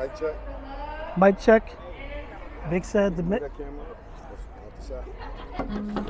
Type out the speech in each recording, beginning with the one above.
Mic check. Mic check. Big said the Put that camera up. That's out the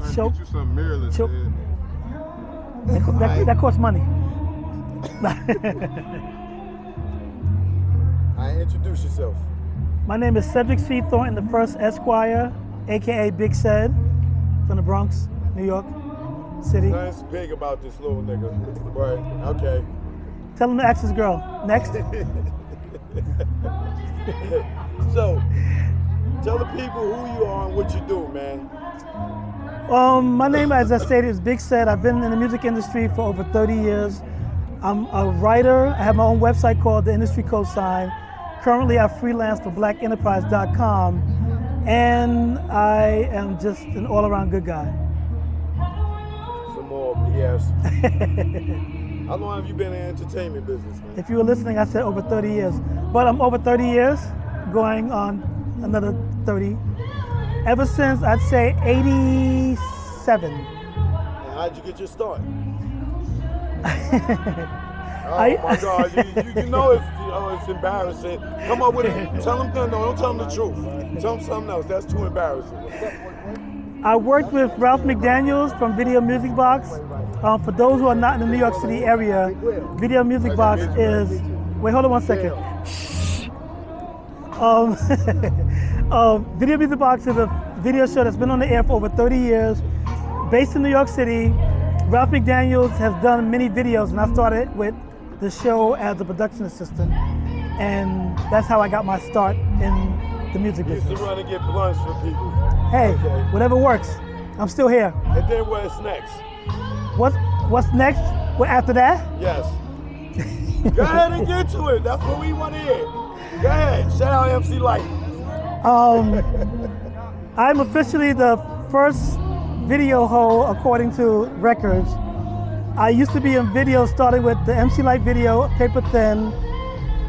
shot. Show- Get you some mirrorless show- shit. that costs money. Introduce yourself. My name is Cedric C. Thornton the First Esquire, aka Big Said, from the Bronx, New York City. Nothing's big about this little nigga. Right, okay. Tell him to ask his girl. Next. So, tell the people who you are and what you do, man. My name, as I stated, is Big Said. I've been in the music industry for over 30 years. I'm a writer. I have my own website called The Industry Cosign. Currently, I freelance for blackenterprise.com, and I am just an all-around good guy. Some more BS. How long have you been in the entertainment business, man? If you were listening, I said over 30 years. But I'm over 30 years, going on another 30. Ever since, I'd say, 87. And how'd you get your start? Oh I- my God! You know it's embarrassing. Come up with it. Tell them no. Don't tell them the truth. Tell them something else. That's too embarrassing. I worked with Ralph McDaniels from Video Music Box. For those who are not in the New York City area, Video Music Box is. Wait, hold on one second. Shh. Video Music Box is a video show that's been on the air for over 30 years, based in New York City. Ralph McDaniels has done many videos, and I started with the show as a production assistant, and that's how I got my start in the music You used business. to run and get blunts for people. Hey, Okay. whatever works. I'm still here. And then what's next? What's next? What after that? Yes. Go ahead and get to it. That's what we want to hear. Go ahead. Shout out MC Light. I'm officially the first video hoe according to records. I used to be in videos starting with the MC Light video, Paper Thin,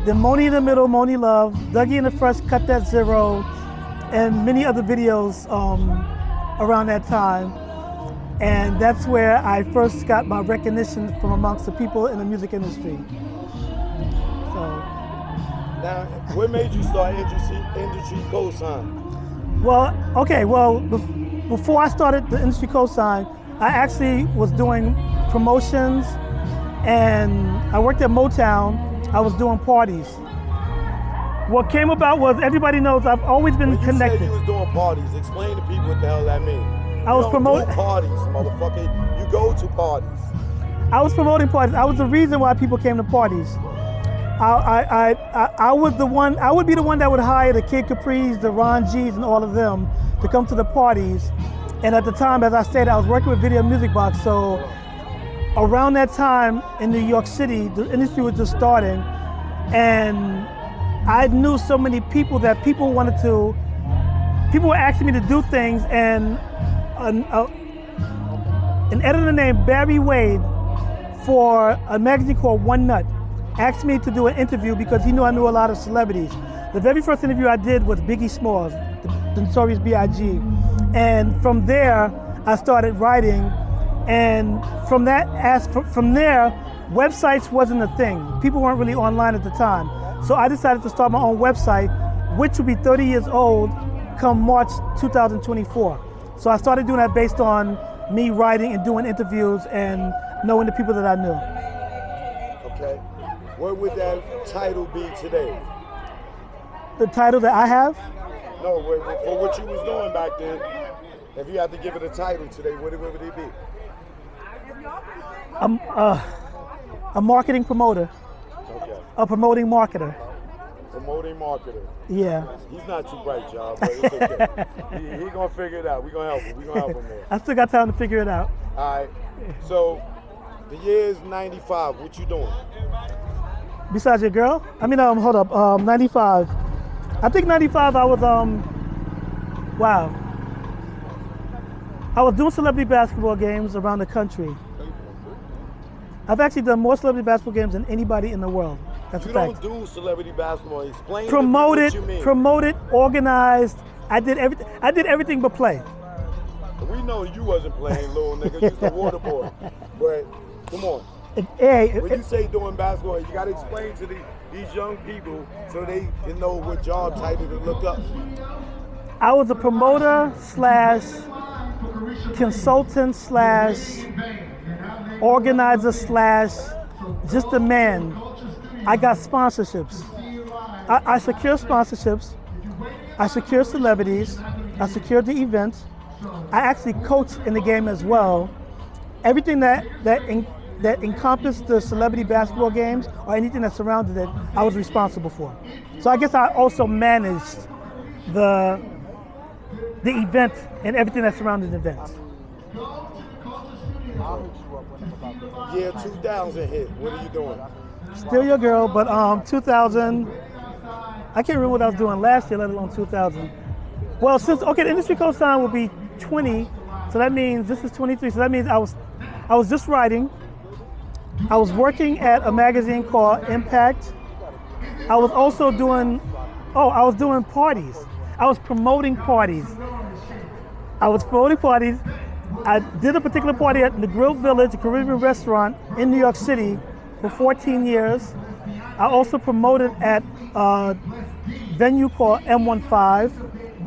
then Moni in the Middle, Moni Love, Dougie in the Fresh, Cut That Zero, and many other videos around that time. And that's where I first got my recognition from amongst the people in the music industry. So, Now, what made you start industry cosign? before I started the Industry Cosign, I actually was doing promotions, and I worked at Motown. I was doing parties. What came about was, everybody knows I've always been When you connected. said you was doing parties, explain to people what the hell that means. I was You don't promoting do parties, motherfucker. You go to parties. I was promoting parties. I was the reason why people came to parties. I was the one. I would be the one that would hire the Kid Capris, the Ron G's, and all of them to come to the parties. And at the time, as I stated, I was working with Video Music Box. So around that time in New York City, the industry was just starting, and I knew so many people that people were asking me to do things, and an editor named Barry Wade for a magazine called One Nut asked me to do an interview because he knew I knew a lot of celebrities. The very first interview I did was Biggie Smalls, the Notorious B.I.G. And from there, I started writing. And from there, websites wasn't a thing. People weren't really online at the time. So I decided to start my own website, which will be 30 years old come March 2024. So I started doing that based on me writing and doing interviews and knowing the people that I knew. Okay. What would that title be today? The title that I have, No, for what you was doing back then, if you had to give it a title today, what would it be? a marketing promoter, Okay. a promoting marketer. Promoting marketer. Yeah. He's not too bright, y'all, but it's okay. he gonna figure it out. We gonna help him. We gonna help him there. I still got time to figure it out. All right. So the year is 95. What you doing? Besides your girl? Hold up, 95. I think 95 I was, wow. I was doing celebrity basketball games around the country. I've actually done more celebrity basketball games than anybody in the world. That's You a fact. don't do celebrity basketball. Explain Promoted, to me what you mean. promoted, organized. I did everything but play. We know you wasn't playing, little nigga. You was the water boy. But come on. When you say doing basketball, you got to explain to these young people so they can know what job title to look up. I was a promoter slash consultant slash organizer slash just a man. I got sponsorships. I secure sponsorships. I secure celebrities. I secure the events. I actually coach in the game as well. Everything that encompassed the celebrity basketball games or anything that surrounded it, I was responsible for. So I guess I also managed the event and everything that surrounded the event. Year 2000 hit. What are you doing? Still your girl, but 2000. I can't remember what I was doing last year, let alone 2000. Well, the industry cosign will be 20, so that means this is 23. So that means I was just writing. I was working at a magazine called Impact. I was also doing parties. I was promoting parties. I did a particular party at the Grill Village, a Caribbean restaurant in New York City for 14 years. I also promoted at a venue called M15.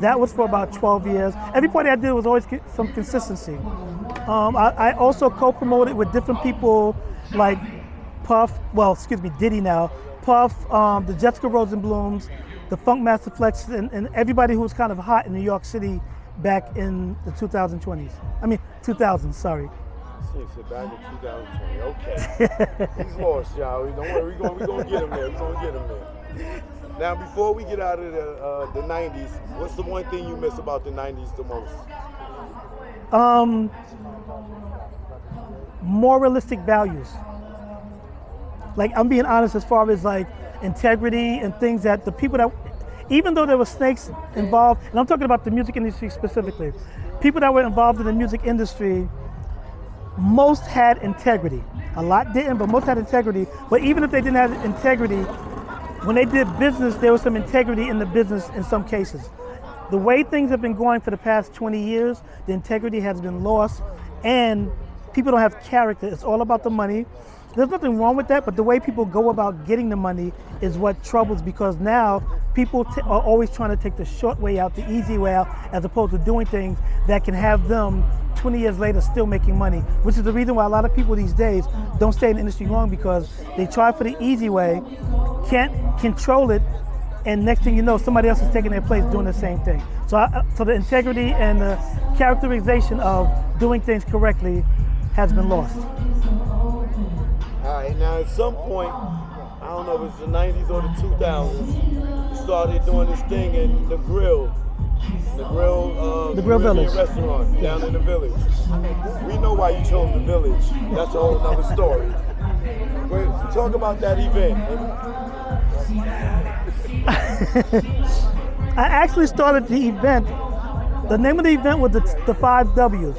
That was for about 12 years. Every party I did was always some consistency. I also co-promoted with different people like Diddy now, Puff, the Jessica Rosenblums, the Funk Master Flex, and everybody who was kind of hot in New York City back in the 2000s, sorry. Back in 2020, okay. He's lost, y'all. Don't worry, we're gonna get him there. Now, before we get out of the 90s, what's the one thing you miss about the 90s the most? More realistic values. Like, I'm being honest as far as like integrity and things that the people that, even though there were snakes involved, and I'm talking about the music industry specifically, people that were involved in the music industry, most had integrity. A lot didn't, but most had integrity. But even if they didn't have integrity, when they did business, there was some integrity in the business in some cases. The way things have been going for the past 20 years, the integrity has been lost, and people don't have character. It's all about the money. There's nothing wrong with that, but the way people go about getting the money is what troubles, because now people are always trying to take the short way out, the easy way out, as opposed to doing things that can have them 20 years later still making money, which is the reason why a lot of people these days don't stay in the industry long, because they try for the easy way, can't control it, and next thing you know, somebody else is taking their place doing the same thing. So the integrity and the characterization of doing things correctly has been lost. All right, now at some point, I don't know if it's the 90s or the 2000s, you started doing this thing in the Grill Village restaurant down in the Village. We know why you chose the Village. That's a whole nother story. But talk about that event. I actually started the event. The name of the event was the 5 W's.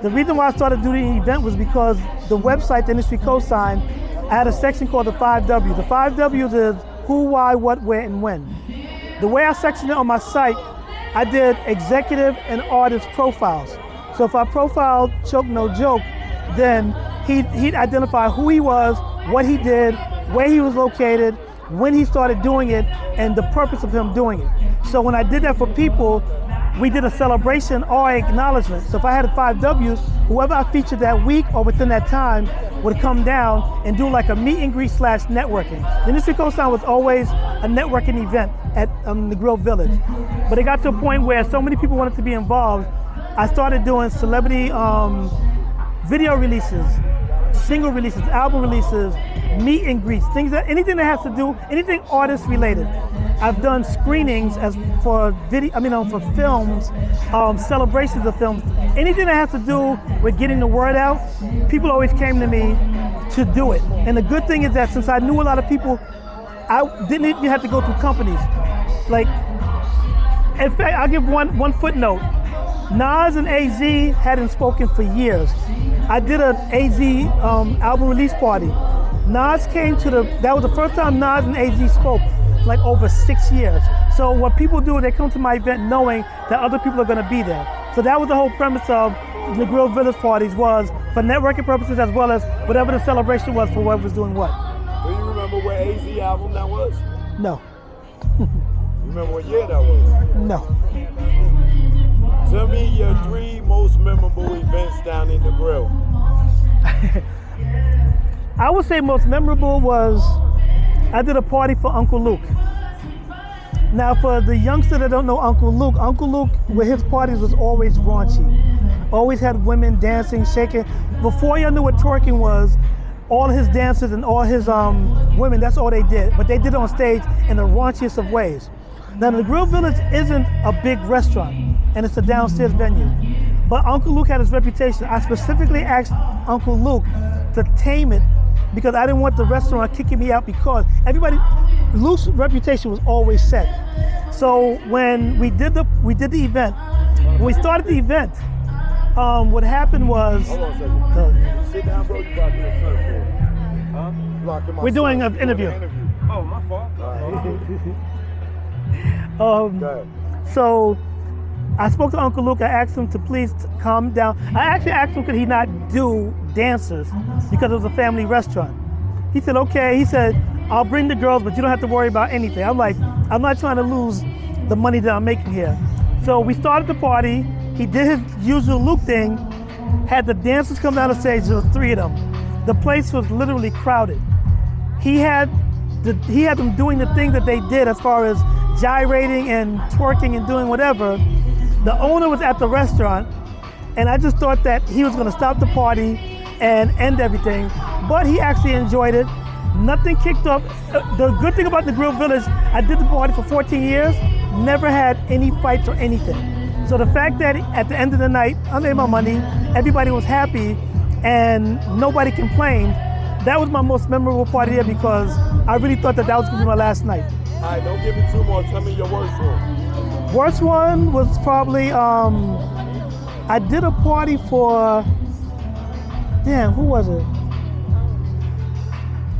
The reason why I started doing the event was because the website, the Industry Cosign, I had a section called the 5 W's. The 5 W's is who, why, what, where, and when. The way I sectioned it on my site, I did executive and artist profiles. So if I profiled Choke No Joke, then he'd identify who he was, what he did, where he was located, when he started doing it, and the purpose of him doing it. So when I did that for people, we did a celebration or acknowledgement. So if I had 5 W's, whoever I featured that week or within that time would come down and do like a meet and greet / networking. The Industry Cosign was always a networking event at the Grill Village. But it got to a point where so many people wanted to be involved, I started doing celebrity video releases, single releases, album releases, meet and greets, anything that has to do, anything artist related. I've done screenings for films, celebrations of films, anything that has to do with getting the word out. People always came to me to do it. And the good thing is that since I knew a lot of people, I didn't even have to go through companies. Like, in fact, I'll give one footnote. Nas and AZ hadn't spoken for years. I did an AZ album release party. Nas came that was the first time Nas and AZ spoke, like over 6 years. So what people do, they come to my event knowing that other people are gonna be there. So that was the whole premise of the Grill Village parties, was for networking purposes as well as whatever the celebration was for whoever was doing what. Do you remember what AZ album that was? No, You remember what year that was? no. Tell me your 3 most memorable events down in the grill. I would say most memorable was I did a party for Uncle Luke. Now for the youngster that don't know Uncle Luke with his parties was always raunchy. Always had women dancing, shaking. Before you knew what twerking was, all his dancers and all his women, that's all they did. But they did it on stage in the raunchiest of ways. Now the Grill Village isn't a big restaurant and it's a downstairs venue. But Uncle Luke had his reputation. I specifically asked Uncle Luke to tame it because I didn't want the restaurant kicking me out because Luke's reputation was always set. So when we did the event, when we started the event, what happened was... Hold on a second. Sit down, bro. You blocking the sun for it. Huh? Blocking my We're doing sun. an interview. Oh, my fault. Go ahead. So I spoke to Uncle Luke. I asked him to please calm down. I actually asked him could he not do dancers because it was a family restaurant. He said, okay. He said, I'll bring the girls, but you don't have to worry about anything. I'm like, I'm not trying to lose the money that I'm making here. So we started the party. He did his usual Luke thing, had the dancers come down the stage. There was 3 of them. The place was literally crowded. He had them doing the thing that they did as far as gyrating and twerking and doing whatever. The owner was at the restaurant, and I just thought that he was gonna stop the party and end everything, but he actually enjoyed it. Nothing kicked off. The good thing about the Grill Village, I did the party for 14 years, never had any fights or anything. So the fact that at the end of the night, I made my money, everybody was happy, and nobody complained, that was my most memorable party there because I really thought that was gonna be my last night. All right, don't give me 2 more. Tell me your worst one. Worst one was probably, I did a party for, who was it?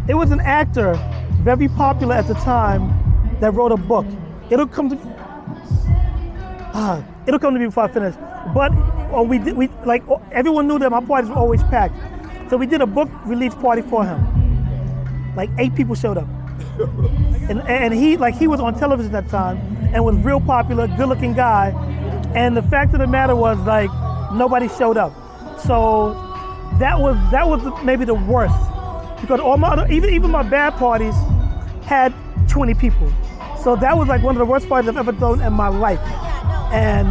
It was an actor, very popular at the time, that wrote a book. It'll come to me before I finish. But everyone knew that my parties were always packed. So we did a book release party for him. Like 8 people showed up. and he was on television at the time and was real popular, good looking guy. And the fact of the matter was like, nobody showed up. So that was maybe the worst. Because all my other, even my bad parties had 20 people. So that was like one of the worst parties I've ever thrown in my life. And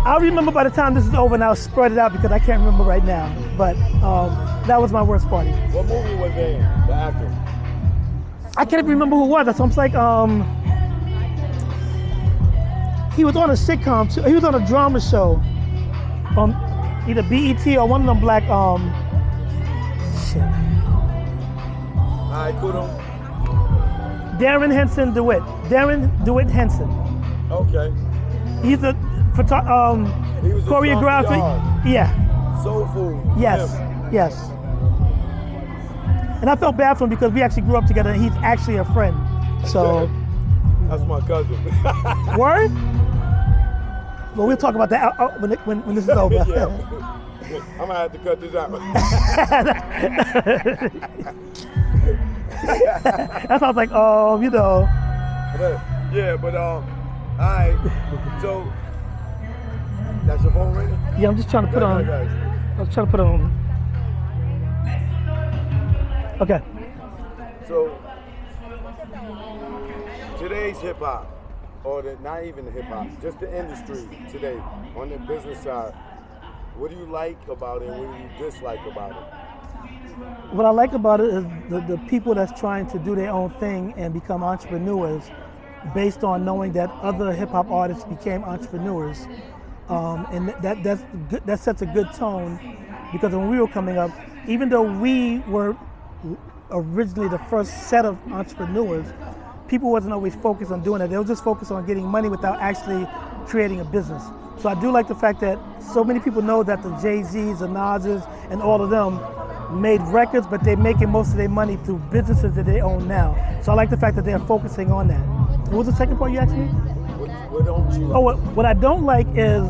I'll remember by the time this is over and I'll spread it out because I can't remember right now. But that was my worst party. What movie was they in, the actor? I can't remember who it was. So I'm like, he was on a sitcom too. He was on a drama show. Either BET or one of them black, shit. All right, cool. Darren Henson DeWitt. Darren DeWitt Henson. Okay. He's a He was choreographer. Yeah. Soul Food. Yes. Yeah. Yes. And I felt bad for him because we actually grew up together and he's actually a friend. So. That's my cousin. Word? Well, we'll talk about that when this is over. Yeah. I'm gonna have to cut this out. That sounds like, Yeah, but all right. So that's your phone ringing? Yeah, I'm just trying to put on. I was trying to put on. Okay. So today's hip hop, or not even hip hop, just the industry today on the business side. What do you like about it? What do you dislike about it? What I like about it is the people that's trying to do their own thing and become entrepreneurs based on knowing that other hip hop artists became entrepreneurs. And that sets a good tone because when we were coming up, even though we were originally the first set of entrepreneurs, people wasn't always focused on doing it. They were just focused on getting money without actually creating a business. So I do like the fact that so many people know that the Jay-Z's, the Nas's, and all of them made records, but they're making most of their money through businesses that they own now. So I like the fact that they're focusing on that. What was the second part you asked me? What don't you like? Oh, what I don't like is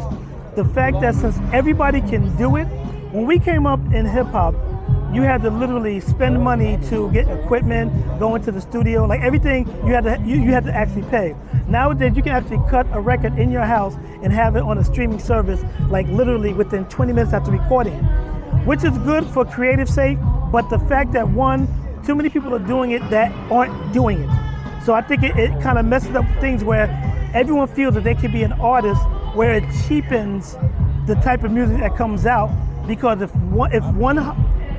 the fact that since everybody can do it, when we came up in hip hop, you had to literally spend money to get equipment, go into the studio, like everything you had to actually pay. Nowadays, you can actually cut a record in your house and have it on a streaming service, like literally within 20 minutes after recording it, which is good for creative sake, but the fact that one, too many people are doing it that aren't doing it. So I think it kind of messes up things where everyone feels that they can be an artist, where it cheapens the type of music that comes out, because if one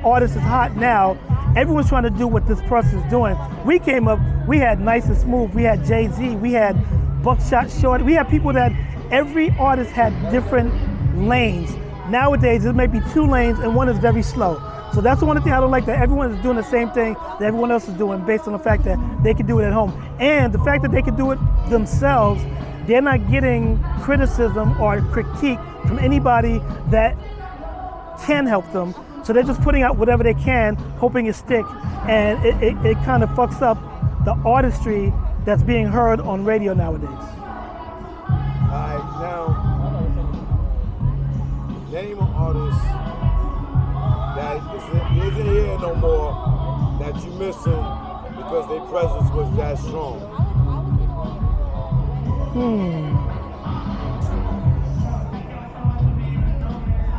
artist is hot now, everyone's trying to do what this person is doing. We came up, we had Nice and Smooth, we had Jay-Z, we had Buckshot Short, we had people that every artist had different lanes. Nowadays, there may be 2 lanes and one is very slow. So that's the one thing I don't like, that everyone is doing the same thing that everyone else is doing based on the fact that they can do it at home. And the fact that they can do it themselves, they're not getting criticism or critique from anybody that can help them. So they're just putting out whatever they can, hoping it sticks, and it kind of fucks up the artistry that's being heard on radio nowadays. All right, now, name an artist that isn't here no more that you miss them because their presence was that strong.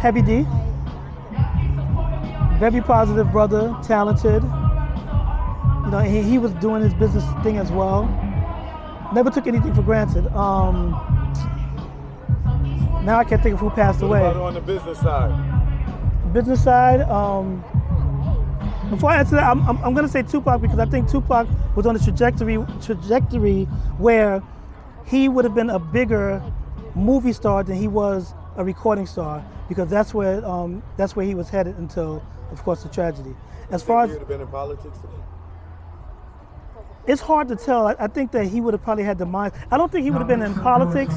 Heavy D. Very positive brother, talented. You know, he was doing his business thing as well. Never took anything for granted. Now I can't think of who passed away. What about on the business side? Business side, before I answer that, I'm gonna say Tupac, because I think Tupac was on a trajectory where he would have been a bigger movie star than he was a recording star, because that's where he was headed until, of course, the tragedy. As far as he would have been in politics today? It's hard to tell. I think that he would have probably had the mind. I don't think he would have been in politics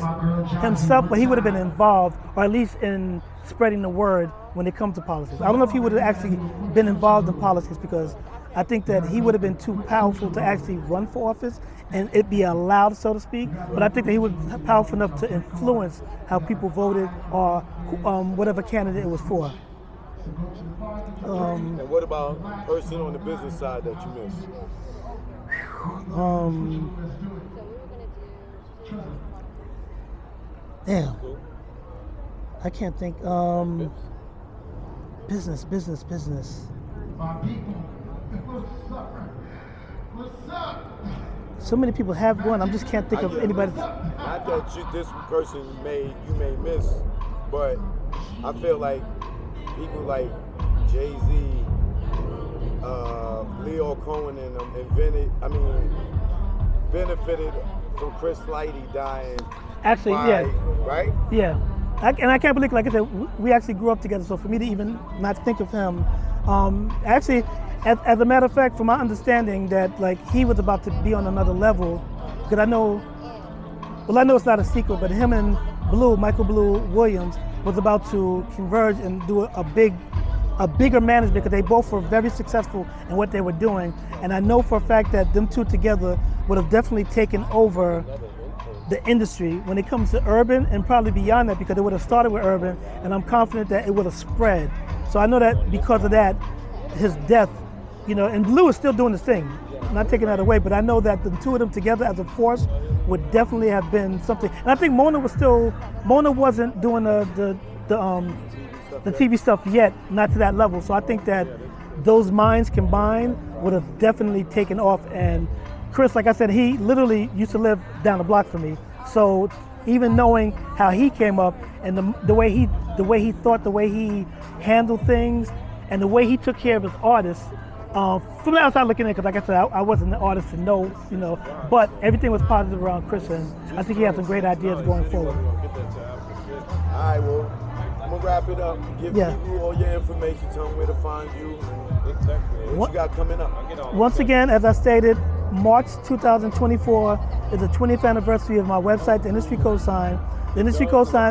himself, but he would have been involved, or at least in spreading the word when it comes to politics. I don't know if he would have actually been involved in politics, because I think that he would have been too powerful to actually run for office and it be allowed, so to speak. But I think that he was powerful enough to influence how people voted, or whatever candidate it was for. And what about person on the business side that you miss? Damn. I can't think. Business. So many people have one. I just can't think of anybody. Not that this person you may miss, but I feel like people like Jay-Z, Leo Cohen and them benefited from Chris Lighty dying. Actually, yeah. Right? Yeah. And I can't believe, like I said, we actually grew up together, so for me to even not think of him, actually, as a matter of fact, from my understanding, that like he was about to be on another level, because I know it's not a secret, but him and Michael Blue Williams, was about to converge and do a bigger management, because they both were very successful in what they were doing. And I know for a fact that them two together would have definitely taken over the industry when it comes to urban, and probably beyond that, because it would have started with urban, and I'm confident that it would have spread. So I know that because of that, his death, and Blue is still doing his thing, not taking that away, but I know that the two of them together as a force would definitely have been something. And I think Mona wasn't doing the TV stuff yet, not to that level. So I think that those minds combined would have definitely taken off. And Chris, like I said, he literally used to live down the block from me. So even knowing how he came up, and the way he thought, the way he handled things, and the way he took care of his artists, from the outside looking in, because like I said, I wasn't an artist to know, but everything was positive around Chris, and I think he has some great ideas going forward. All right, well, I'm gonna wrap it up. Give people all your information. Tell them where to find you. What you got coming up? Once again, as I stated, March 2024 is the 20th anniversary of my website, The Industry Cosign. The Industry Cosign